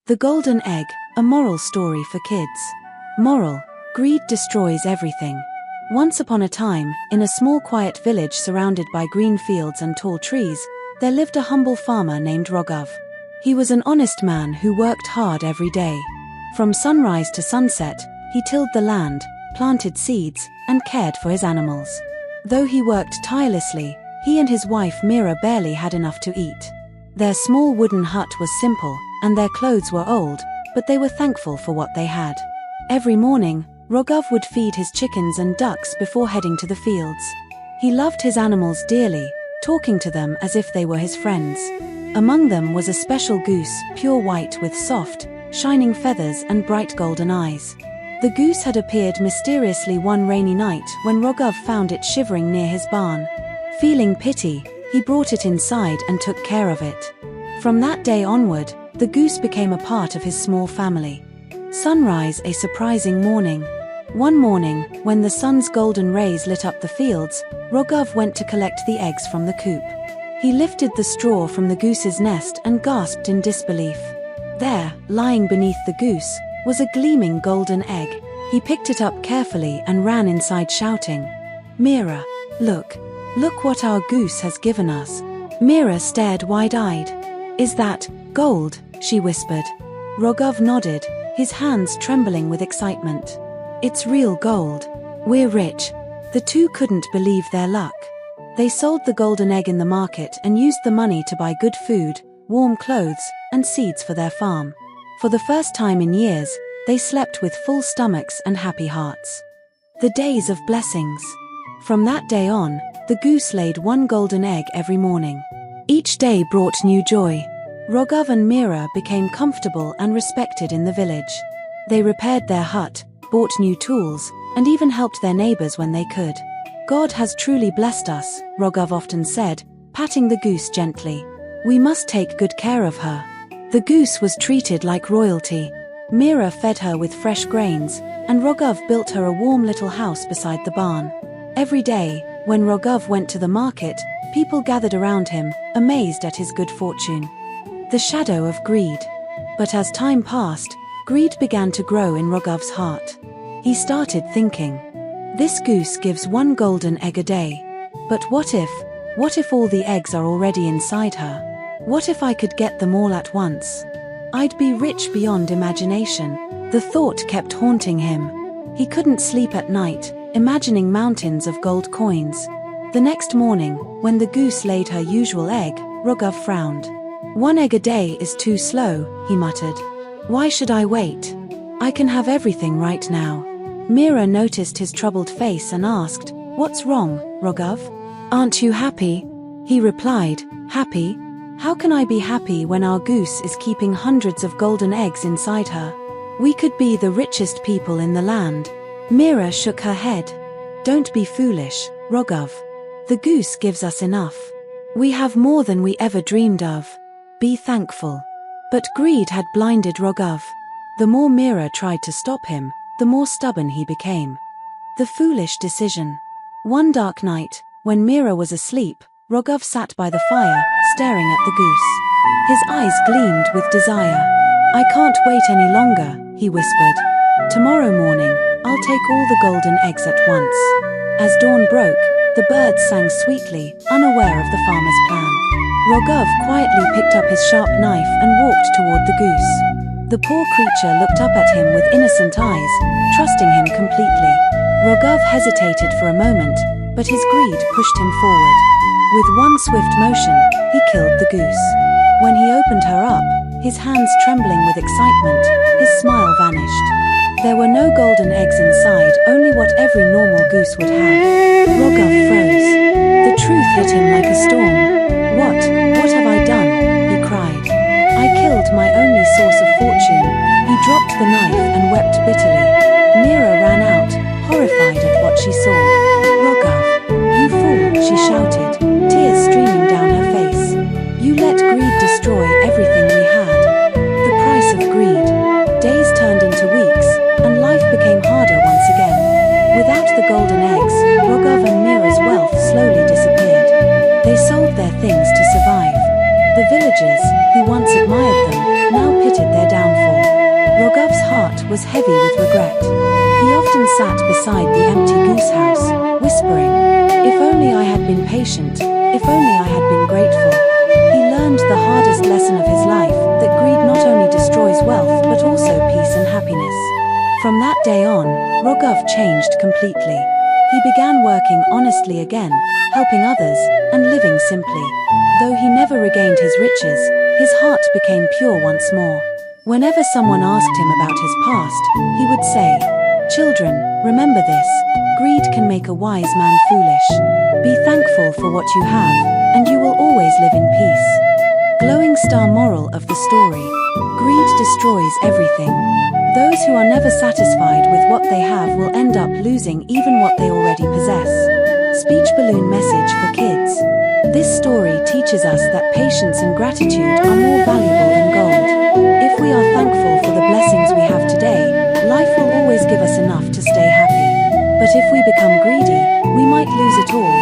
The Golden Egg, a moral story for kids. Moral: greed destroys everything. Once upon a time, in a small quiet village surrounded by green fields and tall trees, there lived a humble farmer named Rogov. He was an honest man who worked hard every day. From sunrise to sunset, he tilled the land, planted seeds, and cared for his animals. Though he worked tirelessly, he and his wife Mira barely had enough to eat. Their small wooden hut was simple, and their clothes were old, but they were thankful for what they had. Every morning, Rogov would feed his chickens and ducks before heading to the fields. He loved his animals dearly, talking to them as if they were his friends. Among them was a special goose, pure white with soft, shining feathers and bright golden eyes. The goose had appeared mysteriously one rainy night when Rogov found it shivering near his barn. Feeling pity, he brought it inside and took care of it. From that day onward, the goose became a part of his small family. Sunrise, a surprising morning. One morning, when the sun's golden rays lit up the fields, Rogov went to collect the eggs from the coop. He lifted the straw from the goose's nest and gasped in disbelief. There, lying beneath the goose, was a gleaming golden egg. He picked it up carefully and ran inside shouting, "Mira, look! Look what our goose has given us." Mira stared wide-eyed. "Is that gold?" she whispered. Rogov nodded, his hands trembling with excitement. "It's real gold. We're rich." The two couldn't believe their luck. They sold the golden egg in the market and used the money to buy good food, warm clothes, and seeds for their farm. For the first time in years, they slept with full stomachs and happy hearts. The days of blessings. From that day on, the goose laid one golden egg every morning. Each day brought new joy. Rogov and Mira became comfortable and respected in the village. They repaired their hut, bought new tools, and even helped their neighbors when they could. "God has truly blessed us," Rogov often said, patting the goose gently. "We must take good care of her." The goose was treated like royalty. Mira fed her with fresh grains, and Rogov built her a warm little house beside the barn. Every day, when Rogov went to the market, people gathered around him, amazed at his good fortune. The shadow of greed. But as time passed, greed began to grow in Rogov's heart. He started thinking, "This goose gives one golden egg a day. But what if all the eggs are already inside her? What if I could get them all at once? I'd be rich beyond imagination." The thought kept haunting him. He couldn't sleep at night, imagining mountains of gold coins. The next morning, when the goose laid her usual egg, Rogov frowned. "One egg a day is too slow," he muttered. "Why should I wait? I can have everything right now." Mira noticed his troubled face and asked, "What's wrong, Rogov? Aren't you happy?" He replied, "Happy? How can I be happy when our goose is keeping hundreds of golden eggs inside her? We could be the richest people in the land." Mira shook her head. "Don't be foolish, Rogov. The goose gives us enough. We have more than we ever dreamed of. Be thankful." But greed had blinded Rogov. The more Mira tried to stop him, the more stubborn he became. The foolish decision. One dark night, when Mira was asleep, Rogov sat by the fire, staring at the goose. His eyes gleamed with desire. "I can't wait any longer," he whispered. "Tomorrow morning, I'll take all the golden eggs at once." As dawn broke, the birds sang sweetly, unaware of the farmer's plan. Rogov quietly picked up his sharp knife and walked toward the goose. The poor creature looked up at him with innocent eyes, trusting him completely. Rogov hesitated for a moment, but his greed pushed him forward. With one swift motion, he killed the goose. When he opened her up, his hands trembling with excitement, his smile vanished. There were no golden eggs inside, only what every normal goose would have. Rogov froze. The truth hit him like a storm. What have I done?" he cried. "I killed my only source of fortune." He dropped the knife and wept bitterly. Mira ran out, horrified at what she saw. "Rogov, you fool," she shouted, tears streaming down her face. "You let greed destroy everything we had." The price of greed. Days turned into weeks, and life became harder once again. Without the golden eggs, Rogov and Mira's wealth slowly disappeared. They sold their things to survive. The villagers, who once admired them, now pitied their downfall. was heavy with regret. He often sat beside the empty goose house, whispering, "If only I had been patient, if only I had been grateful." He learned the hardest lesson of his life, that greed not only destroys wealth but also peace and happiness. From that day on, Rogov changed completely. He began working honestly again, helping others, and living simply. Though he never regained his riches, his heart became pure once more. Whenever someone asked him about his past, he would say, "Children, remember this: greed can make a wise man foolish. Be thankful for what you have, and you will always live in peace." Glowing star moral of the story: greed destroys everything. Those who are never satisfied with what they have will end up losing even what they already possess. Speech balloon message for kids. This story teaches us that patience and gratitude are more valuable than gold. If we are thankful for the blessings we have today, life will always give us enough to stay happy. But if we become greedy, we might lose it all,